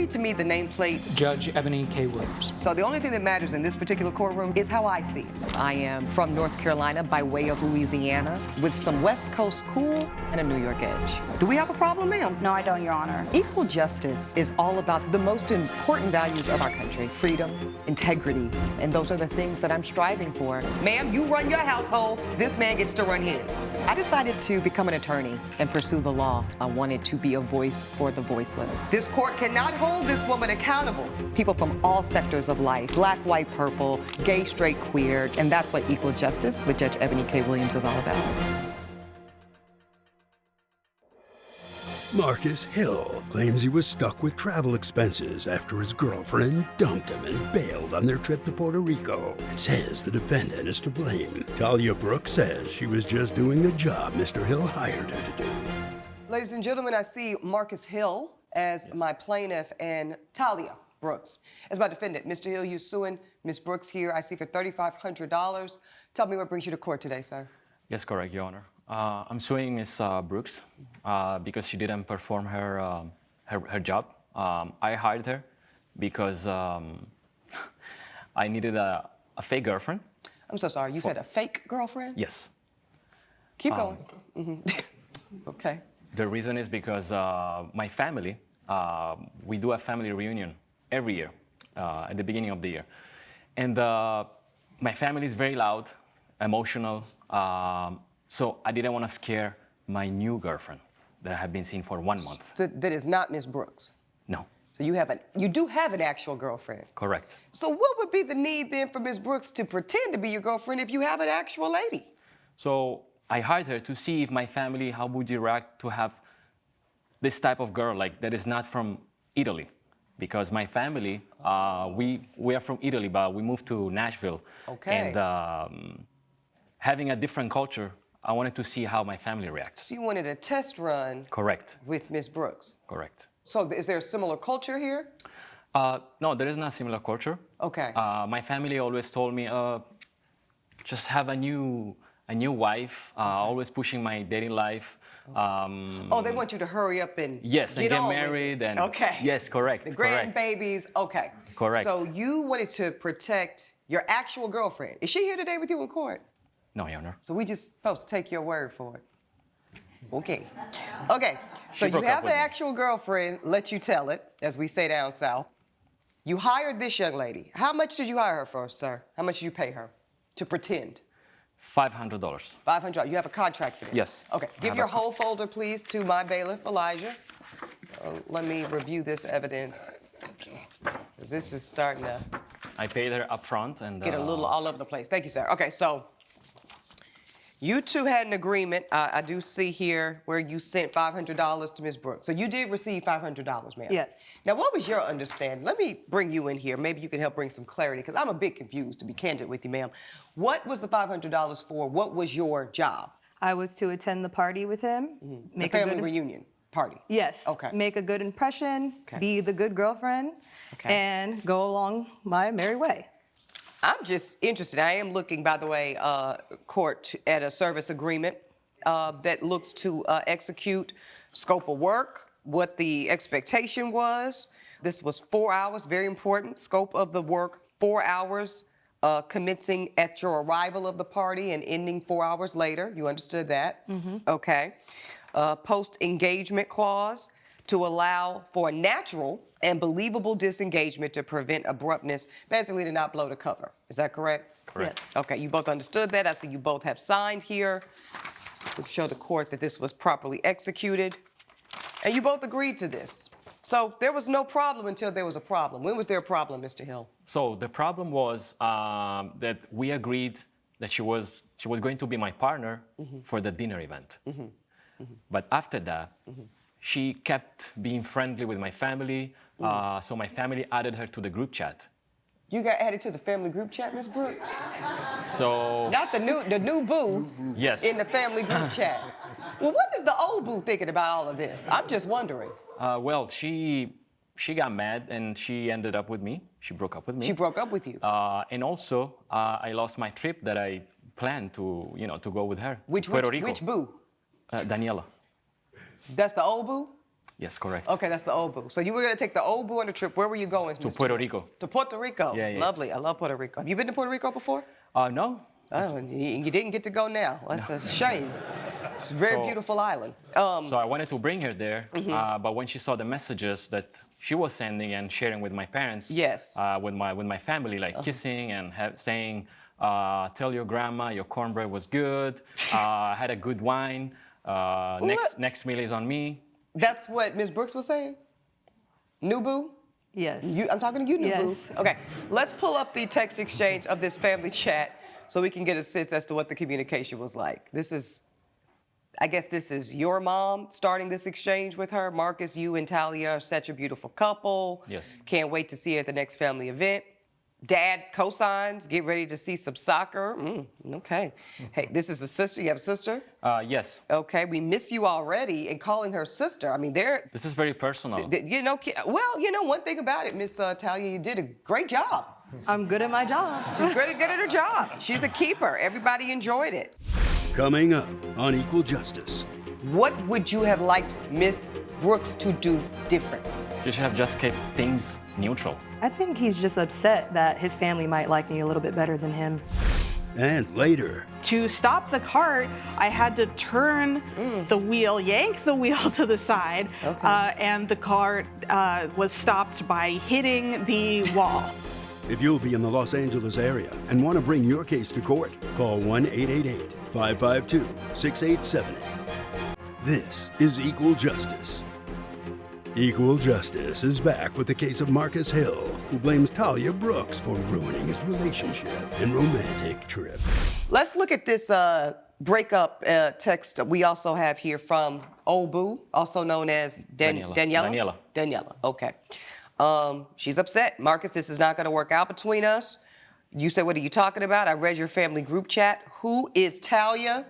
read to me the nameplate? Judge Eboni K. Williams. So the only thing that matters in this particular courtroom is how I see it. I am from North Carolina by way of Louisiana with some West Coast cool and a New York edge. Do we have a problem, ma'am? No, I don't, Your Honor. Equal justice is all about the most important values of our country: freedom, integrity, and those are the things that I'm striving for. Ma'am, you run your household, this man gets to run his. I decided to become an attorney and pursue the law. I wanted to be a voice for the voiceless. This court cannot hold this woman accountable. People from all sectors of life, black, white, purple, gay, straight, queer, and that's what equal justice with Judge Eboni K. Williams is all about. Marcus Hill claims he was stuck with travel expenses after his girlfriend dumped him and bailed on their trip to Puerto Rico, and says the defendant is to blame. Talia Brooks says she was just doing the job Mr. Hill hired her to do. Ladies and gentlemen, I see Marcus Hill as my plaintiff and Talia Brooks as my defendant. Mr. Hill, you're suing Ms. Brooks here, I see, for $3,500. Tell me what brings you to court today, sir. Yes, correct, Your Honor. I'm suing Ms. Brooks because she didn't perform her job. I hired her because I needed a fake girlfriend. I'm so sorry, you said a fake girlfriend? Yes. Keep going. Okay. The reason is because my family, we do a family reunion every year at the beginning of the year. And my family is very loud, emotional, so I didn't want to scare my new girlfriend that I have been seeing for 1 month. So that is not Ms. Brooks? No. So you do have an actual girlfriend? Correct. So what would be the need then for Ms. Brooks to pretend to be your girlfriend if you have an actual lady? So I hired her to see if my family, how would you react to have this type of girl, like that is not from Italy. Because my family, we are from Italy, but we moved to Nashville. Okay. And having a different culture, I wanted to see how my family reacts. So you wanted a test run? Correct. With Ms. Brooks? Correct. So is there a similar culture here? No, there is not a similar culture. Okay. My family always told me, just have a new wife, always pushing my dating life. Oh, they want you to hurry up and yes, and get married and okay. Yes, correct. The grandbabies, okay. Correct. So you wanted to protect your actual girlfriend. Is she here today with you in court? No, Your Honor. So we just supposed to take your word for it. Okay. Okay. So you have an actual girlfriend, let you tell it, as we say down south. You hired this young lady. How much did you hire her for, sir? How much did you pay her to pretend? $500. $500. You have a contract for this? Yes. Okay. Give your whole folder, please, to my bailiff, Elijah. Let me review this evidence. Because this is starting to... I paid her up front and... get a little all over the place. Thank you, sir. Okay, so you two had an agreement. I do see here where you sent $500 to Ms. Brooks. So you did receive $500, ma'am? Yes. Now, what was your understanding? Let me bring you in here. Maybe you can help bring some clarity, because I'm a bit confused, to be candid with you, ma'am. What was the $500 for? What was your job? I was to attend the party with him. Make the family reunion party? Yes. Okay. Make a good impression, be the good girlfriend, and go along my merry way. I'm just interested. I am looking, by the way, court, at a service agreement that looks to execute scope of work, what the expectation was. This was 4 hours, very important. Scope of the work, 4 hours, commencing at your arrival of the party and ending 4 hours later. You understood that? Okay. Post-engagement clause to allow for a natural and believable disengagement to prevent abruptness, basically to not blow the cover. Is that correct? Correct. Yes. Okay, you both understood that. I see you both have signed here to show the court that this was properly executed. And you both agreed to this. So there was no problem until there was a problem. When was there a problem, Mr. Hill? So the problem was that we agreed that she was going to be my partner for the dinner event. But after that, she kept being friendly with my family, so my family added her to the group chat. You got added to the family group chat, Ms. Brooks? So... Not the new boo yes. in the family group chat. Well, what is the old boo thinking about all of this? I'm just wondering. Well, she got mad and she ended up with me. She broke up with me. She broke up with you? And also, I lost my trip that I planned to, to go with her. Which Puerto Rico. Which boo? Daniela. That's the old boo? Yes, correct. Okay, that's the Obu. So you were going to take the Obu on a trip. Where were you going? To Puerto Rico. To Puerto Rico. Yeah, yes. Lovely. I love Puerto Rico. Have you been to Puerto Rico before? No. Oh, you didn't get to go now. That's a shame. It's a very beautiful island. So I wanted to bring her there, but when she saw the messages that she was sending and sharing with my parents, Yes. with my family, like kissing and saying, "Tell your grandma your cornbread was good. I had a good wine. Next meal is on me." That's what Ms. Brooks was saying? Nubu? Yes. I'm talking to you, Nubu. Yes. Okay, let's pull up the text exchange of this family chat so we can get a sense as to what the communication was like. I guess this is your mom starting this exchange with her. Marcus, you and Talia are such a beautiful couple. Yes. Can't wait to see you at the next family event. Dad cosigns, get ready to see some soccer. Okay. Hey, this is the sister. You have a sister? Yes. Okay, we miss you already, and calling her sister. I mean, This is very personal. one thing about it, Miss Talia, you did a great job. I'm good at my job. She's good at her job. She's a keeper. Everybody enjoyed it. Coming up on Equal Justice. What would you have liked Miss Brooks to do different? You should have just kept things neutral. I think he's just upset that his family might like me a little bit better than him. And later, To stop the cart, I had to turn the wheel, yank the wheel to the side, and the cart was stopped by hitting the wall. if you'll be in the Los Angeles area and want to bring your case to court, call 1-888-552-6878. This is Equal Justice. Equal Justice is back with the case of Marcus Hill, who blames Talia Brooks for ruining his relationship and romantic trip. Let's look at this breakup text we also have here from Obu, also known as Daniela. Daniela. Daniela, okay. She's upset. Marcus, this is not going to work out between us. You said, what are you talking about? I read your family group chat. Who is Talia?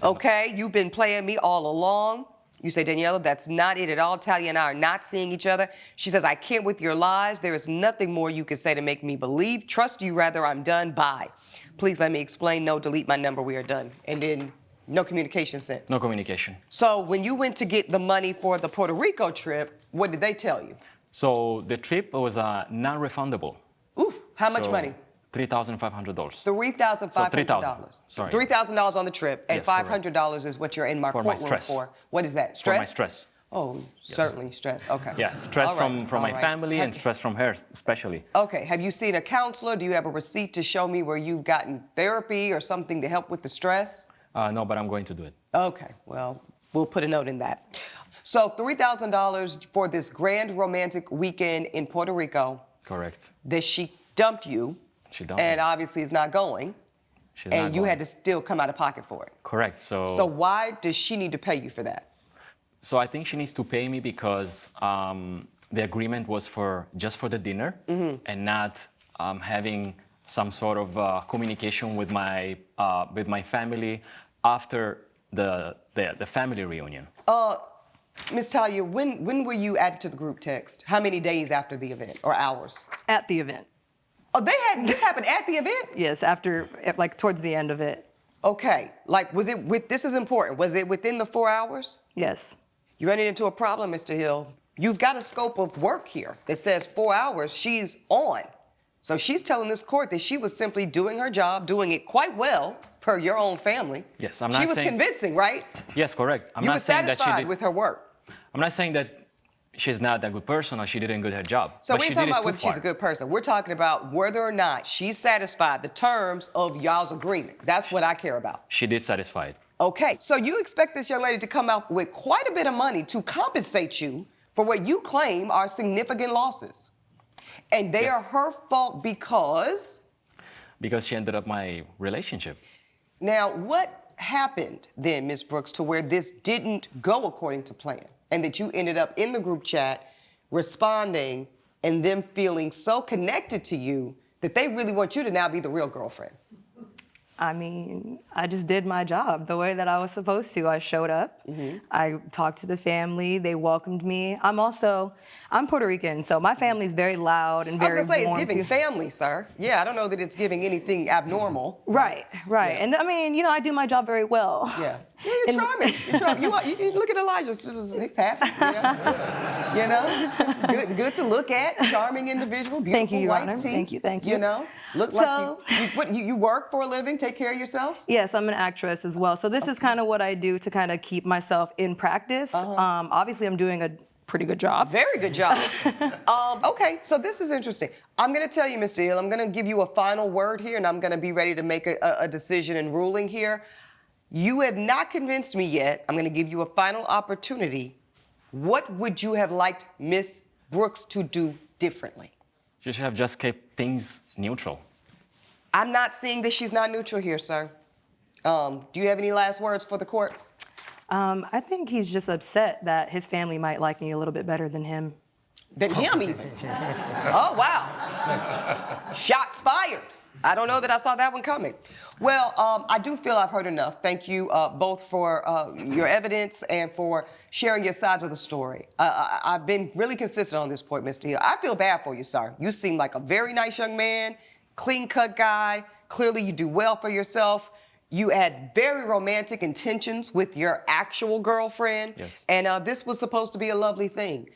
Okay, you've been playing me all along. You say, Daniela, that's not it at all. Talia and I are not seeing each other. She says, I can't with your lies. There is nothing more you can say to make me believe. Trust you rather. I'm done. Bye. Please let me explain. No, delete my number. We are done. And then no communication since. No communication. So when you went to get the money for the Puerto Rico trip, what did they tell you? So the trip was non-refundable. Ooh, how much money? $3,500. $3,500. So $3,000, sorry. $3,000 on the trip, and Yes, correct. $500 is what you're in my For my courtroom stress. for. What is that? Stress? For my stress. Oh, certainly stress. Okay. Yeah, stress All right, from all my right. family and Have- stress from her especially. Okay. Have you seen a counselor? Do you have a receipt to show me where you've gotten therapy or something to help with the stress? No, but I'm going to do it. Okay. Well, we'll put a note in that. So $3,000 for this grand romantic weekend in Puerto Rico Correct. that she dumped you. She dumped And me. obviously is not going. She's not And you going. had to still come out of pocket for it. Correct. So why does she need to pay you for that? So I think she needs to pay me because the agreement was just for the dinner and not having some sort of communication with my family after the family reunion. Ms. Talia, when were you added to the group text? How many days after the event or hours? At the event. Oh, this happened at the event? Yes, towards the end of it. Okay, this is important. Was it within the 4 hours? Yes. You running into a problem, Mr. Hill. You've got a scope of work here that says 4 hours, she's on. So she's telling this court that she was simply doing her job, doing it quite well, per your own family. Yes, I'm not She was saying- convincing, right? Yes, correct. I'm You were not saying that she satisfied did. with her work. I'm not saying that she's not a good person or she didn't do her job. So but we she ain't talking did it about too whether she's far. a good person. We're talking about whether or not she's satisfied the terms of y'all's agreement. That's what I care about. She did satisfy it. Okay, so you expect this young lady to come out with quite a bit of money to compensate you for what you claim are significant losses. And they Yes. are her fault because... Because she ended up my relationship. Now, what happened then, Ms. Brooks, to where this didn't go according to plan and that you ended up in the group chat responding and them feeling so connected to you that they really want you to now be the real girlfriend? I mean, I just did my job the way that I was supposed to. I showed up, I talked to the family, they welcomed me. I'm Puerto Rican, so my family's very loud and I very was gonna say, it's warm giving to- family, sir. Yeah, I don't know that it's giving anything abnormal. Right. Yeah. And I mean, I do my job very well. Yeah. You're charming. You're charming. You look at Elijah, he's happy, it's good to look at, charming individual, beautiful Thank you, Your white Honor. teeth. Thank you. Look like you work for a living, take care of yourself? Yes, I'm an actress as well. So this is kind of what I do to kind of keep myself in practice. Obviously, I'm doing a pretty good job. Very good job. Okay, so this is interesting. I'm going to tell you, Mr. Hill, I'm going to give you a final word here, and I'm going to be ready to make a decision and ruling here. You have not convinced me yet. I'm going to give you a final opportunity. What would you have liked Miss Brooks to do differently? She should have just kept things neutral. I'm not seeing that she's not neutral here, sir. Do you have any last words for the court? I think he's just upset that his family might like me a little bit better than him. Than him even. Oh, wow. Shots fired. I don't know that I saw that one coming. Well, I do feel I've heard enough. Thank you both for your evidence and for sharing your sides of the story. I've been really consistent on this point, Mr. Hill. I feel bad for you, sir. You seem like a very nice young man, clean-cut guy. Clearly, you do well for yourself. You had very romantic intentions with your actual girlfriend. Yes. And this was supposed to be a lovely thing.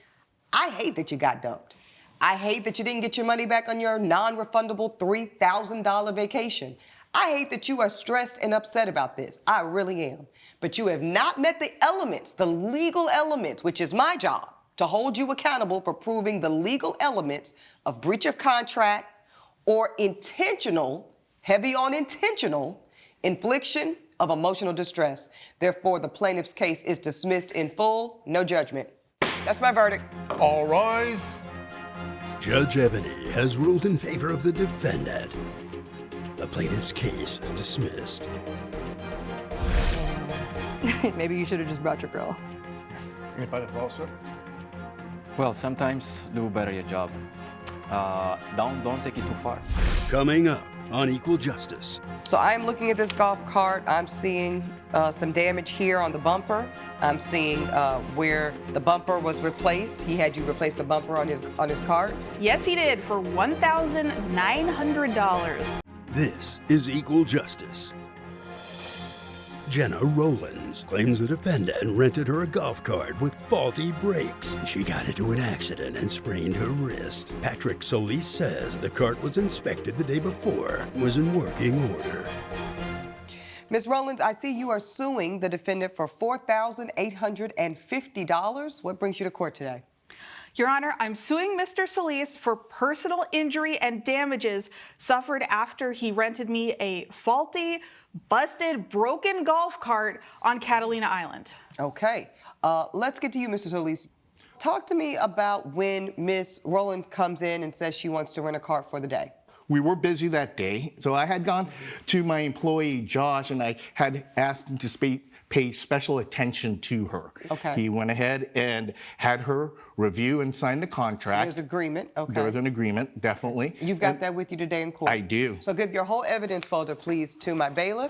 I hate that you got dumped. I hate that you didn't get your money back on your non-refundable $3,000 vacation. I hate that you are stressed and upset about this. I really am. But you have not met the elements, the legal elements, which is my job, to hold you accountable for proving the legal elements of breach of contract or intentional, heavy on intentional, infliction of emotional distress. Therefore, the plaintiff's case is dismissed in full, no judgment. That's my verdict. All rise. Judge Eboni has ruled in favor of the defendant. The plaintiff's case is dismissed. Maybe you should have just brought your girl. Anybody else, sir? Well, sometimes do better your job. Don't take it too far. Coming up on Equal Justice. So I'm looking at this golf cart. I'm seeing some damage here on the bumper. I'm seeing where the bumper was replaced. He had you replace the bumper on his cart. Yes, he did, for $1,900. This is Equal Justice. Jenna Rollins claims the defendant rented her a golf cart with faulty brakes. She got into an accident and sprained her wrist. Patrick Solis says the cart was inspected the day before and was in working order. Ms. Rollins, I see you are suing the defendant for $4,850. What brings you to court today? Your Honor, I'm suing Mr. Solis for personal injury and damages suffered after he rented me a faulty, busted, broken golf cart on Catalina Island. Okay. Let's get to you, Mr. Solis. Talk to me about when Ms. Rollins comes in and says she wants to rent a cart for the day. We were busy that day, so I had gone to my employee, Josh, and I had asked him to pay special attention to her. Okay. He went ahead and had her review and sign the contract. There's agreement, okay. There was an agreement, definitely. You've got that with you today in court? I do. So give your whole evidence folder, please, to my bailiff.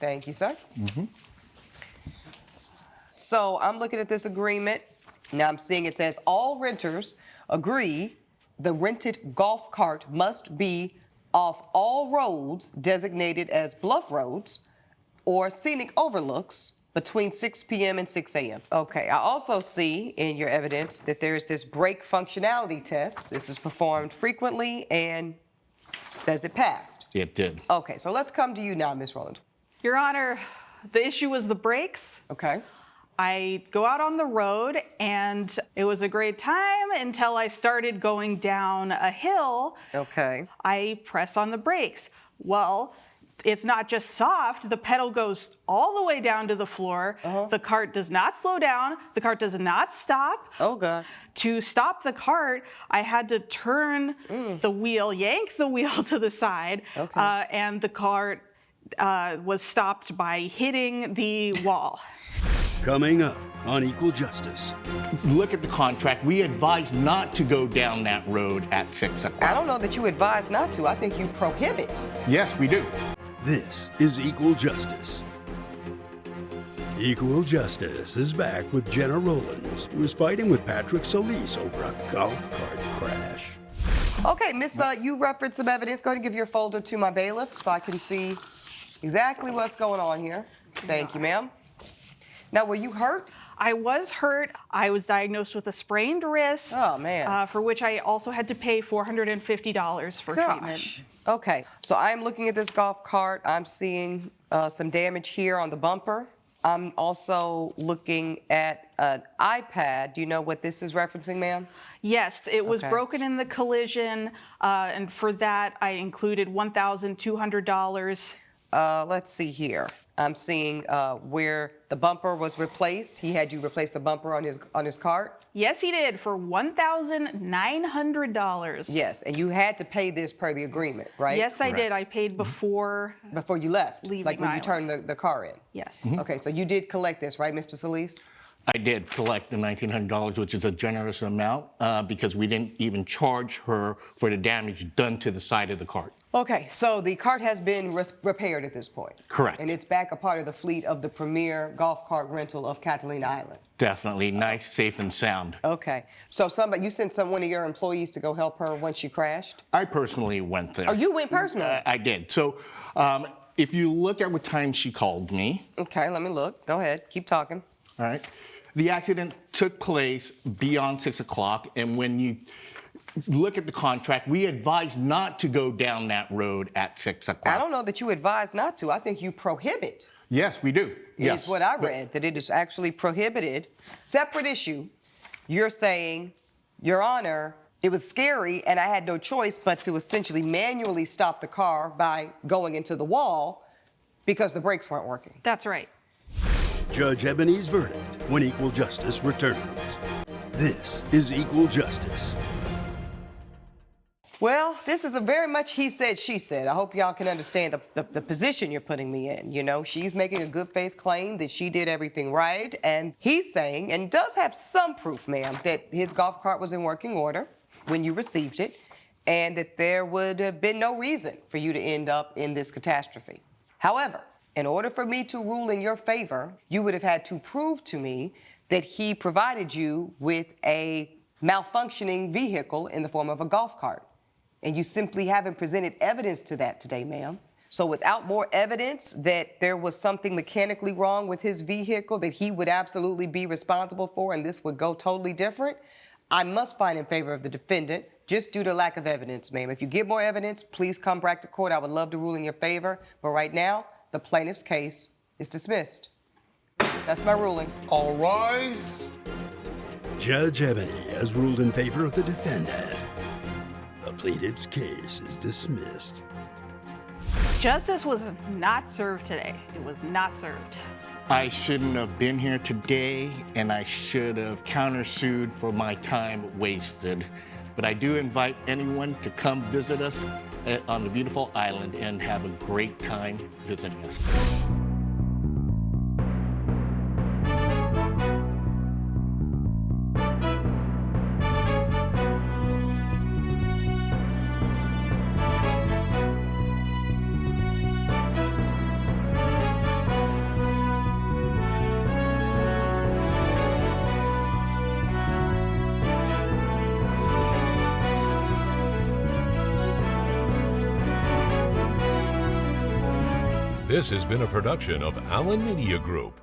Thank you, sir. So I'm looking at this agreement. Now I'm seeing it says all renters agree the rented golf cart must be off all roads designated as bluff roads or scenic overlooks between 6 p.m. and 6 a.m. Okay, I also see in your evidence that there's this brake functionality test. This is performed frequently and says it passed. It did. Okay, so let's come to you now, Ms. Rollins. Your Honor, the issue was the brakes. Okay. I go out on the road and it was a great time until I started going down a hill. Okay. I press on the brakes. Well, it's not just soft, the pedal goes all the way down to the floor. The cart does not slow down, the cart does not stop. Oh, God. To stop the cart, I had to turn the wheel, yank the wheel to the side, and the cart was stopped by hitting the wall. Coming up on Equal Justice. Look at the contract. We advise not to go down that road at 6 o'clock. I don't know that you advise not to. I think you prohibit. Yes, we do. This is Equal Justice. Equal Justice is back with Jenna Rollins, who is fighting with Patrick Solis over a golf cart crash. Okay, Miss, you referenced some evidence. Go ahead and give your folder to my bailiff so I can see exactly what's going on here. Thank you, ma'am. Now, were you hurt? I was hurt. I was diagnosed with a sprained wrist. Oh, man. For which I also had to pay $450 for treatment. Gosh. Okay, so I'm looking at this golf cart. I'm seeing some damage here on the bumper. I'm also looking at an iPad. Do you know what this is referencing, ma'am? Yes, it was Okay. broken in the collision, and for that I included $1,200. Let's see here. I'm seeing where the bumper was replaced. He had you replace the bumper on his cart. Yes, he did, for $1,900. Yes, and you had to pay this per the agreement, right? Yes, I did. I paid before. Before you left, Leaving like when the you turned the car in. Yes. Okay, so you did collect this, right, Mr. Solis? I did collect the $1,900, which is a generous amount because we didn't even charge her for the damage done to the side of the cart. Okay, so the cart has been repaired at this point. Correct. And it's back a part of the fleet of the premier golf cart rental of Catalina Island. Definitely nice, safe, and sound. Okay, so you sent one of your employees to go help her when she crashed? I personally went there. Oh, you went personally? I did. So if you look at what time she called me, Okay, let me look. Go ahead, keep talking. all right, the accident took place beyond 6 o'clock, and when you look at the contract, we advise not to go down that road at 6 o'clock. I don't know that you advise not to. I think you prohibit. Yes, we do. Yes. Is what I read, that it is actually prohibited. Separate issue. You're saying, Your Honor, it was scary and I had no choice but to essentially manually stop the car by going into the wall because the brakes weren't working. That's right. Judge Eboni's verdict when Equal Justice returns. This is Equal Justice. Well, this is a very much he said, she said. I hope y'all can understand the position you're putting me in. You know, she's making a good faith claim that she did everything right. And he's saying, and does have some proof, ma'am, that his golf cart was in working order when you received it, and that there would have been no reason for you to end up in this catastrophe. However, in order for me to rule in your favor, you would have had to prove to me that he provided you with a malfunctioning vehicle in the form of a golf cart. And you simply haven't presented evidence to that today, ma'am. So without more evidence that there was something mechanically wrong with his vehicle that he would absolutely be responsible for and this would go totally different, I must find in favor of the defendant just due to lack of evidence, ma'am. If you get more evidence, please come back to court. I would love to rule in your favor. But right now, the plaintiff's case is dismissed. That's my ruling. All rise. Judge Eboni has ruled in favor of the defendant. The plaintiff's case is dismissed. Justice was not served today. It was not served. I shouldn't have been here today, and I should have countersued for my time wasted. But I do invite anyone to come visit us on the beautiful island and have a great time visiting us. This has been a production of Allen Media Group.